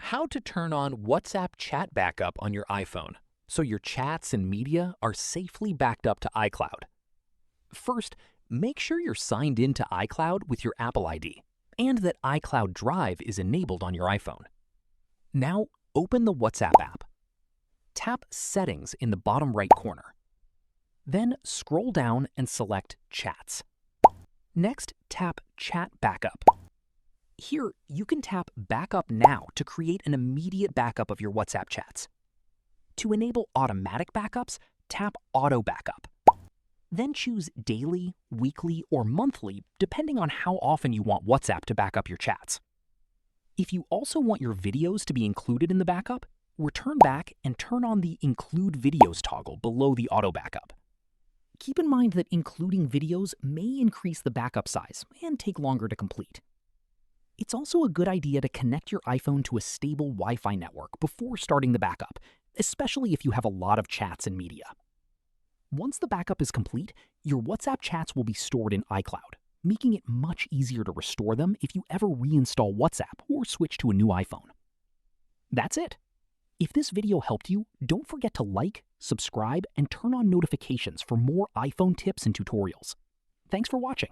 How to turn on WhatsApp chat backup on your iPhone so your chats and media are safely backed up to iCloud. First, make sure you're signed in to iCloud with your Apple ID and that iCloud Drive is enabled on your iPhone. Now, open the WhatsApp app. Tap Settings in the bottom right corner. Then scroll down and select Chats. Next, tap Chat Backup. Here, you can tap Backup Now to create an immediate backup of your WhatsApp chats. To enable automatic backups, tap Auto Backup. Then choose Daily, Weekly, or Monthly, depending on how often you want WhatsApp to back up your chats. If you also want your videos to be included in the backup, return back and turn on the Include Videos toggle below the Auto Backup. Keep in mind that including videos may increase the backup size and take longer to complete. It's also a good idea to connect your iPhone to a stable Wi-Fi network before starting the backup, especially if you have a lot of chats and media. Once the backup is complete, your WhatsApp chats will be stored in iCloud, making it much easier to restore them if you ever reinstall WhatsApp or switch to a new iPhone. That's it. If this video helped you, don't forget to like, subscribe, and turn on notifications for more iPhone tips and tutorials. Thanks for watching.